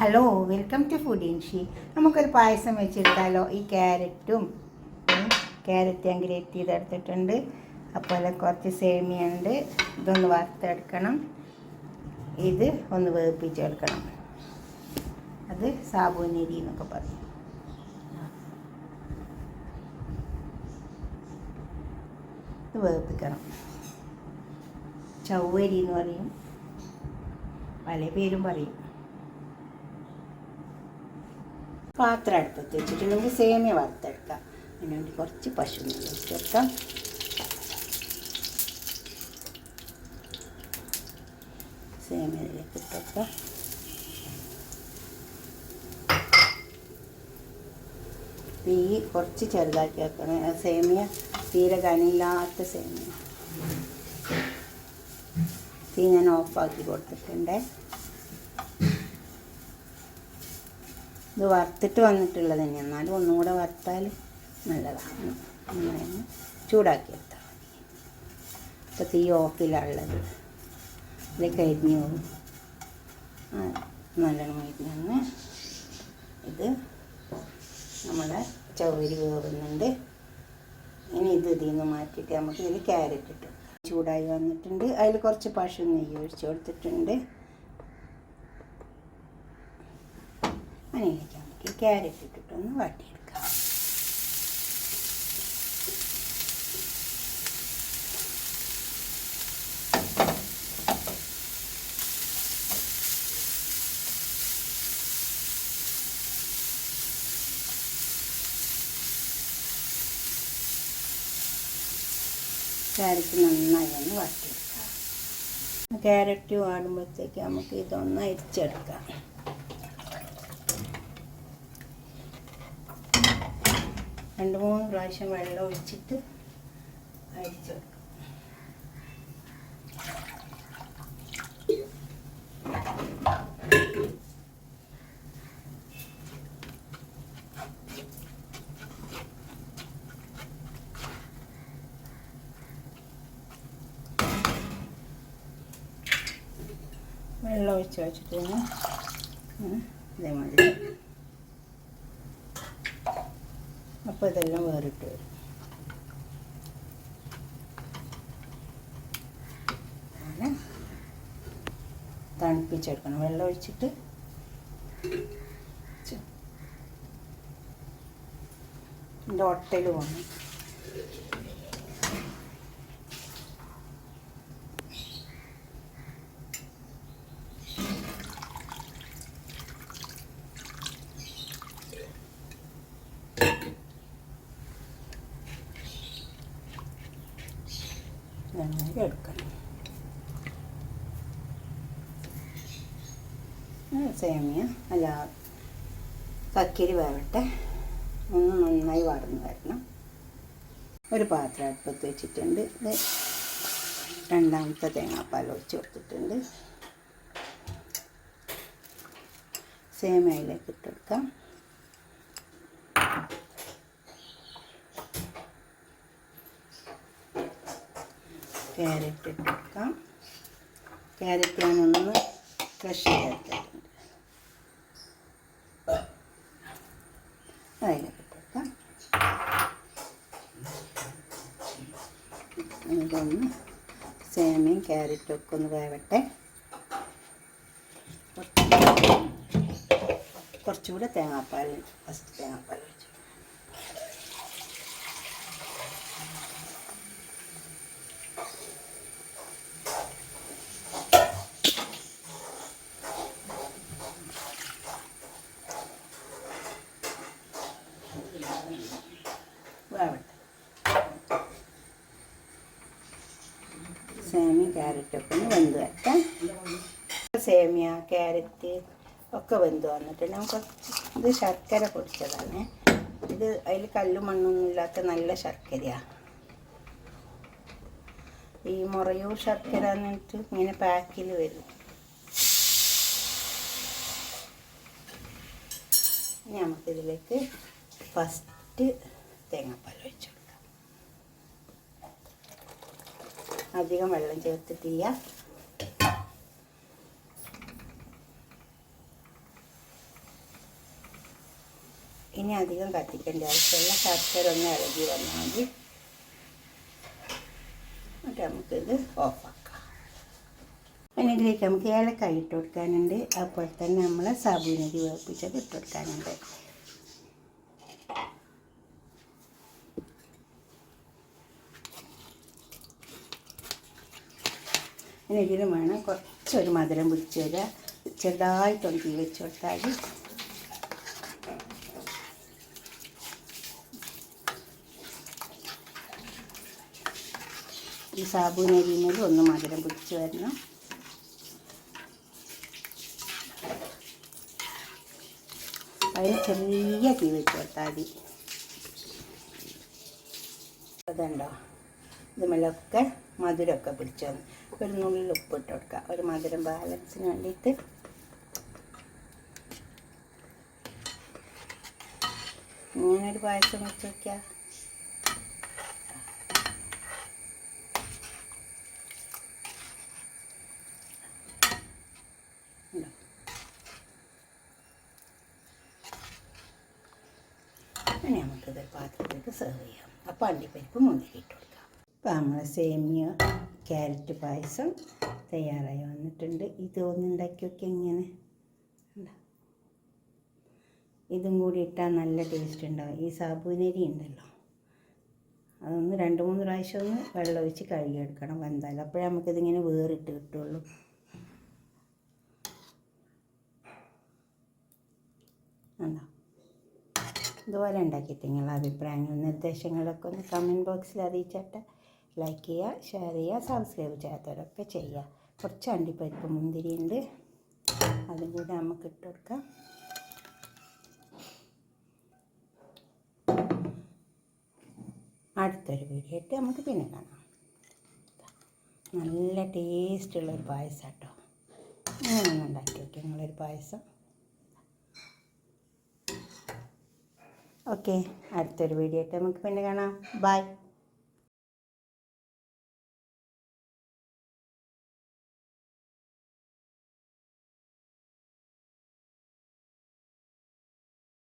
Hello, welcome to food ഇൻഷി. നമുക്കൊരു പായസം വെച്ചെടുത്താലോ? ഈ ക്യാരറ്റ് ഞാൻ ഗ്രേറ്റ് ചെയ്തെടുത്തിട്ടുണ്ട്. അതുപോലെ കുറച്ച് സേമിയ ഉണ്ട്. ഇതൊന്ന് വറുത്തെടുക്കണം. ഇത് ഒന്ന് വേവിപ്പിച്ചെടുക്കണം. അത് സാബുനരി എന്നൊക്കെ പറയും. ഇത് വേവിപ്പിക്കണം. ചവ്വരി എന്ന് പറയും, പല പേരും പറയും. പാത്രം അടുപ്പത്ത് വെച്ചിട്ട് നമുക്ക് സേമിയ വറുത്തെടുക്കാം. അതിനുവേണ്ടി കുറച്ച് പശു നെയ്യ് ഒഴിച്ചെടുക്കാം. സേമിയയിലേക്ക് ഇട്ടെടുക്കാം. തീ കുറച്ച് ചെറുതാക്കി വെക്കണം. സേമിയ തീരെ കനിയില്ലാത്ത സേമിയ. തീ ഞാൻ ഓഫാക്കി കൊടുത്തിട്ടുണ്ട്. ഇത് വറുത്തിട്ട് വന്നിട്ടുള്ളത് തന്നെ, എന്നാലും ഒന്നും കൂടെ വറുത്താൽ നല്ലതാണ്. അങ്ങനെ ചൂടാക്കി എടുത്താൽ മതി. ഇപ്പോൾ തീ ഓഫിലുള്ളത് ഇത് കരിഞ്ഞു പോകും. നല്ലോണം മരിഞ്ഞ് ഇത് നമ്മളെ ചവ്വരി വേവുന്നുണ്ട്. ഇനി ഇത് ഇതിൽ നിന്ന് മാറ്റിയിട്ട് നമുക്ക് ഇതിൽ ക്യാരറ്റ് ഇട്ട് ചൂടായി വന്നിട്ടുണ്ട്. അതിൽ കുറച്ച് പശു നെയ്യ് ഒഴിച്ച് കൊടുത്തിട്ടുണ്ട്. അതിലേക്ക് നമുക്ക് ക്യാരറ്റ് ഇട്ടിട്ടൊന്ന് വാട്ടിയെടുക്കാം. ക്യാരറ്റ് നന്നായി ഒന്ന് വാട്ടിയെടുക്കാം. ക്യാരറ്റ് വാടുമ്പോഴത്തേക്ക് നമുക്ക് ഇതൊന്ന് അരിച്ചെടുക്കാം. രണ്ട് മൂന്ന് പ്രാവശ്യം വെള്ളം ഒഴിച്ചിട്ട് അരിച്ചെടുക്കാം. വെള്ളം ഒഴിച്ച് വെച്ചിട്ട് ഇതേമാതിരി. അപ്പോൾ ഇതെല്ലാം വേറിട്ട് വരും. അങ്ങനെ തണുപ്പിച്ചെടുക്കണം. വെള്ളം ഒഴിച്ചിട്ട് ഇതിൻ്റെ ഒട്ടൽ പോകണം. എടുക്കണം. സേമിയ അല്ല കക്കിരി വേവട്ടെ, ഒന്ന് നന്നായി വറന്ന് വരണം. ഒരു പാത്രം അടുപ്പത്ത് വെച്ചിട്ടുണ്ട്. ഇത് രണ്ടാമത്തെ തേങ്ങാപ്പാൽ ഒഴിച്ച് കൊടുത്തിട്ടുണ്ട്. സേമിയയിലേക്ക് ഇട്ടെടുക്കാം. ക്യാരറ്റ് ഇട്ടെടുക്കാം. ക്യാരറ്റ് ഞാനൊന്ന് ക്രഷ് ചെയ്തെടുത്തിട്ടുണ്ട്. അതിലേക്ക് ഇട്ടെടുക്കാം. ഇതൊന്ന് സേമിയയും ക്യാരറ്റും ഒക്കെ ഒന്ന് വേവട്ടെ. കുറച്ചുകൂടെ തേങ്ങാപ്പാൽ, ഫസ്റ്റ് തേങ്ങാപ്പാൽ ഒഴിച്ചു. സേമിയ ക്യാരറ്റൊക്കെ ഒന്ന് വെന്ത് വയ്ക്കാം. സേമിയ ക്യാരറ്റ് ഒക്കെ വെന്ത് വന്നിട്ട് ഞാൻ കുറച്ച് ഇത് ശർക്കര പൊടിച്ചതാണ്. ഇത് അതിൽ കല്ലും മണ്ണൊന്നും ഇല്ലാത്ത നല്ല ശർക്കരയാണ്. ഈ മുറയൂർ ശർക്കര എന്നിട്ട് ഇങ്ങനെ പാക്കിൽ വരും. ഇനി നമുക്കിതിലേക്ക് ഫസ്റ്റ് തേങ്ങാപ്പാൽ ഒഴിച്ചു കൊടുക്കാം. അധികം വെള്ളം ചേർത്തിട്ടില്ല. ഇനി അധികം കത്തിക്കേണ്ട ആവശ്യമില്ല. ശർക്കര ഒന്ന് ഇളകി വന്നാൽ മതി. എന്നിട്ട് നമുക്കിത് ഓഫാക്കാം. പിന്നെ ഇതിലേക്ക് നമുക്ക് ഏലക്കായ ഇട്ട് കൊടുക്കാനുണ്ട്. അതുപോലെ തന്നെ നമ്മൾ സാബുനരി വേർപ്പിച്ചത് ഇട്ട് കൊടുക്കാനുണ്ട്. പിന്നെ ഇതിലും വേണം കുറച്ചൊരു മധുരം പിടിച്ച് വരിക. ചെറുതായിട്ടൊന്ന് തീ വെച്ച് കൊടുത്താൽ ഈ സാബുനരിയിൽ ഒന്ന് മധുരം പിടിച്ച് വരണം. അതിന് ചെറിയ തീ വെച്ച് കൊടുത്താൽ മതി. അതുണ്ടോ, ഇതുമല്ലൊക്കെ മധുരമൊക്കെ പിടിച്ചു വന്നു. ഒരു നുള്ളിൽ ഉപ്പിട്ട് കൊടുക്കുക, ഒരു മധുരം ബാലൻസിന് വേണ്ടിയിട്ട്. ഇങ്ങനൊരു പായസം വെച്ച് വയ്ക്കുക. ഇനി നമുക്കിത് പാത്രത്തിലേക്ക് സെർവ് ചെയ്യാം. അപ്പോൾ അണ്ടിപ്പരിപ്പ് മുന്തിരി ഇട്ട് കൊടുക്കാം. അപ്പോൾ നമ്മൾ സേമിയ ക്യാരറ്റ് പായസം തയ്യാറായി വന്നിട്ടുണ്ട്. ഇത് ഒന്നുണ്ടാക്കി നോക്കി ഇങ്ങനെ. ഇതും കൂടി ഇട്ടാൽ നല്ല ടേസ്റ്റ് ഉണ്ടാവും. ഈ സാബുനരി ഉണ്ടല്ലോ, അതൊന്ന് 2-3 പ്രാവശ്യം ഒന്ന് വെള്ളം ഒഴിച്ച് കഴുകിയെടുക്കണം വെന്താൽ. അപ്പോഴേ നമുക്കിതിങ്ങനെ വേറിട്ട് കിട്ടുള്ളൂ. ഉണ്ടോ, ഇതുപോലെ ഉണ്ടാക്കിയിട്ട് നിങ്ങളുടെ അഭിപ്രായങ്ങളും നിർദ്ദേശങ്ങളൊക്കെ ഒന്ന് കമൻറ്റ് ബോക്സിൽ അറിയിച്ചിട്ട് ലൈക്ക് ചെയ്യുക, ഷെയർ ചെയ്യുക, സബ്സ്ക്രൈബ് ചെയ്യാത്തവരൊക്കെ ചെയ്യുക. കുറച്ച് അണ്ടിപ്പരിപ്പ് മുന്തിരി ഉണ്ട്, അതും കൂടെ നമുക്ക് ഇട്ട് കൊടുക്കാം. അടുത്തൊരു വീഡിയോ ആയിട്ട് നമുക്ക് പിന്നെ കാണാം. നല്ല ടേസ്റ്റുള്ളൊരു പായസം കേട്ടോ. അങ്ങനെ ഒന്ന് ഉണ്ടാക്കി നോക്കി നിങ്ങളൊരു പായസം. ഓക്കെ, അടുത്തൊരു വീഡിയോ ആയിട്ട് നമുക്ക് പിന്നെ കാണാം. ബൈ.